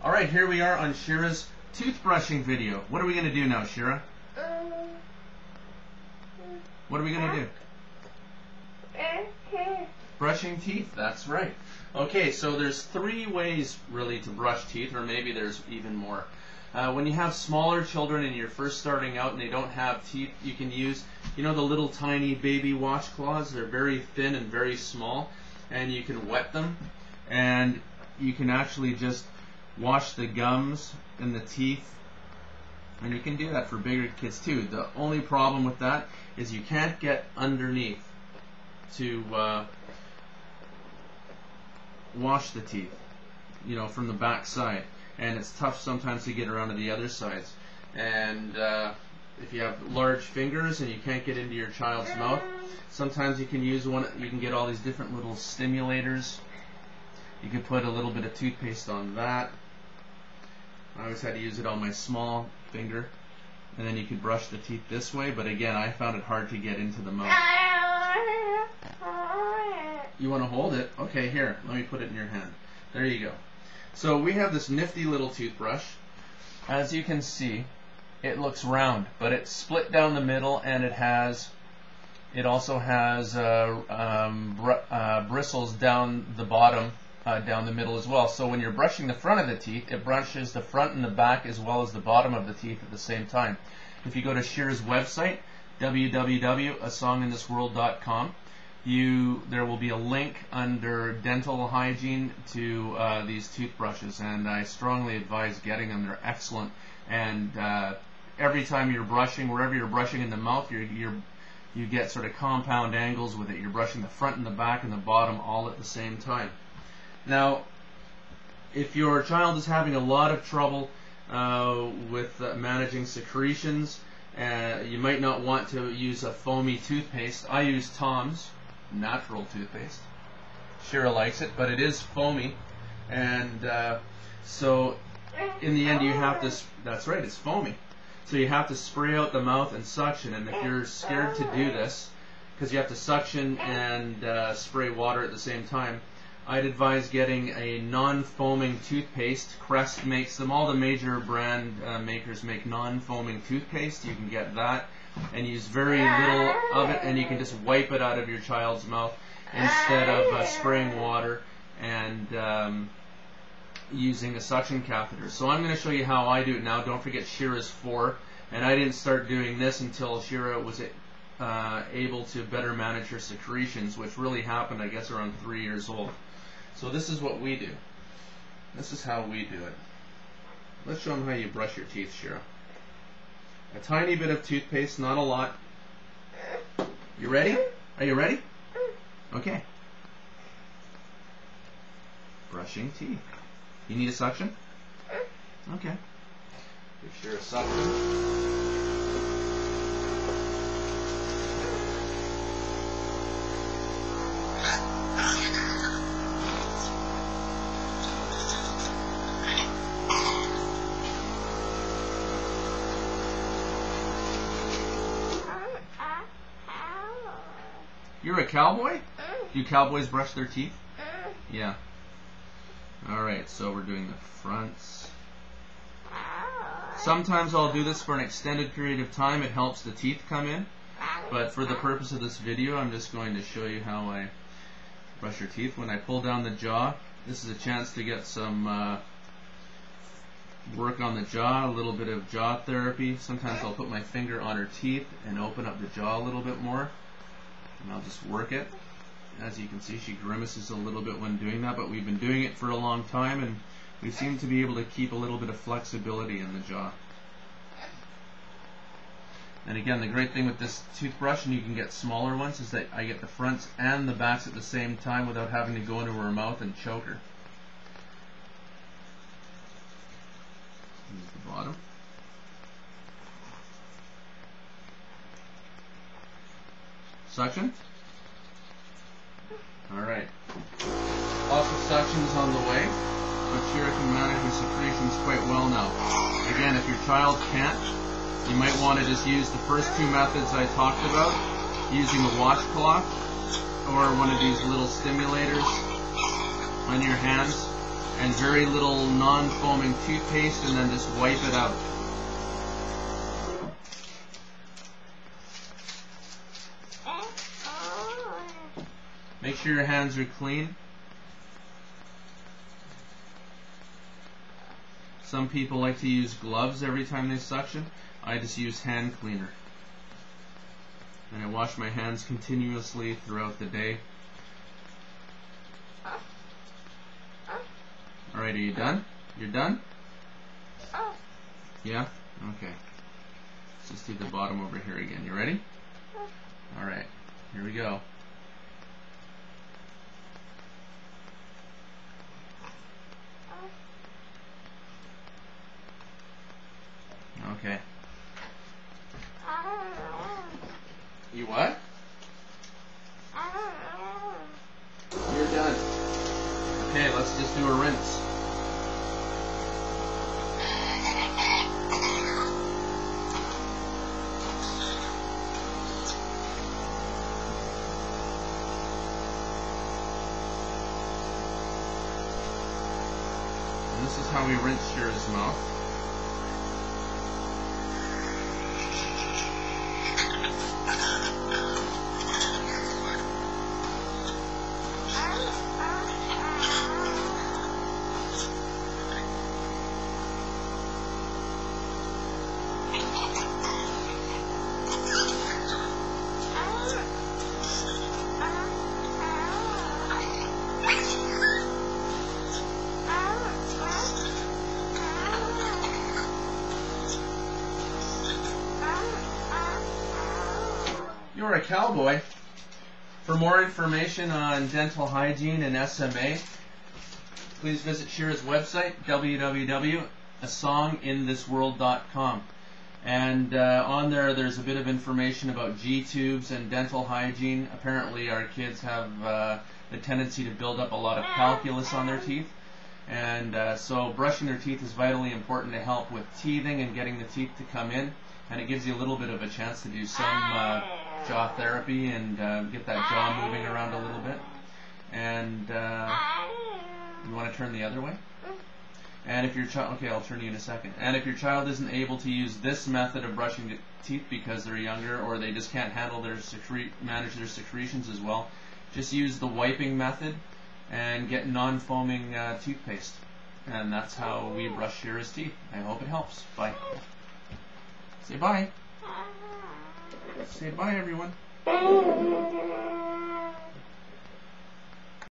Alright, here we are on Shira's toothbrushing video. What are we going to do now, Shira? What are we going to do? Brushing teeth, that's right. Okay, so there's 3 ways really to brush teeth, or maybe there's even more. When you have smaller children and you're first starting out and they don't have teeth, you can use, you know, the little tiny baby washcloths. They're very thin and very small, and you can wet them, and you can actually just wash the gums and the teeth, and you can do that for bigger kids too. The only problem with that is you can't get underneath to wash the teeth, you know, from the back side, and it's tough sometimes to get around to the other sides. And if you have large fingers and you can't get into your child's mouth, sometimes you can use one. You can get all these different little stimulators. You can put a little bit of toothpaste on that. I always had to use it on my small finger, and then you could brush the teeth this way, but again, I found it hard to get into the mouth. You want to hold it? Okay, here, let me put it in your hand. There you go. So we have this nifty little toothbrush. As you can see, it looks round, but it's split down the middle, and it also has bristles down the bottom, down the middle as well. So when you're brushing the front of the teeth, it brushes the front and the back as well as the bottom of the teeth at the same time. If you go to Shira's website, www.asonginthisworld.com, there will be a link under dental hygiene to these toothbrushes, and I strongly advise getting them. They're excellent, and every time you're brushing, wherever you're brushing in the mouth, you get sort of compound angles with it. You're brushing the front and the back and the bottom all at the same time. Now, if your child is having a lot of trouble with managing secretions, you might not want to use a foamy toothpaste. I use Tom's natural toothpaste. Shira likes it, but it is foamy, and so in the end you have to, that's right, it's foamy. So you have to spray out the mouth and suction, and if you're scared to do this, because you have to suction and spray water at the same time, I'd advise getting a non-foaming toothpaste. Crest makes them. All the major brand makers make non-foaming toothpaste. You can get that and use very little of it, and you can just wipe it out of your child's mouth instead of spraying water and using a suction catheter. So I'm going to show you how I do it now. Don't forget Shira's 4, and I didn't start doing this until Shira was able to better manage her secretions, which really happened, I guess, around 3 years old. So this is what we do. This is how we do it. Let's show them how you brush your teeth, Shira. A tiny bit of toothpaste, not a lot. You ready? Are you ready? Okay. Brushing teeth. You need a suction? Okay. Give Shira a suction. You're a cowboy? Do cowboys brush their teeth? Yeah. Alright, so we're doing the fronts. Sometimes I'll do this for an extended period of time. It helps the teeth come in. But for the purpose of this video, I'm just going to show you how I brush your teeth. When I pull down the jaw, this is a chance to get some work on the jaw, a little bit of jaw therapy. Sometimes I'll put my finger on her teeth and open up the jaw a little bit more. And I'll just work it. As you can see, she grimaces a little bit when doing that, but we've been doing it for a long time, and we seem to be able to keep a little bit of flexibility in the jaw. And again, the great thing with this toothbrush, and you can get smaller ones, is that I get the fronts and the backs at the same time without having to go into her mouth and choke her. Here's the bottom. Suction. Alright. Also, suction's on the way, but Shira can manage her secretions quite well now. Again, if your child can't, you might want to just use the first 2 methods I talked about, using a washcloth or one of these little stimulators on your hands, and very little non-foaming toothpaste, and then just wipe it out. Make sure your hands are clean. Some people like to use gloves every time they suction. I just use hand cleaner. And I wash my hands continuously throughout the day. Alright, are you done? You're done? Yeah? Okay. Let's just do the bottom over here again. You ready? Alright, here we go. Okay. You what? You're done. Okay, let's just do a rinse. And this is how we rinse Shira's mouth. You're a cowboy. For more information on dental hygiene and SMA, please visit Shira's website, www.asonginThisWorld.com. And on there's a bit of information about G-tubes and dental hygiene. Apparently our kids have the tendency to build up a lot of calculus on their teeth. And so brushing their teeth is vitally important to help with teething and getting the teeth to come in. And it gives you a little bit of a chance to do some jaw therapy and get that jaw moving around a little bit. And you want to turn the other way? And if your child, okay, I'll turn you in a second. And if your child isn't able to use this method of brushing the teeth because they're younger or they just can't handle their manage their secretions as well, just use the wiping method and get non-foaming toothpaste. And that's how we brush Shira's teeth. I hope it helps. Bye. Say bye. Say bye, everyone.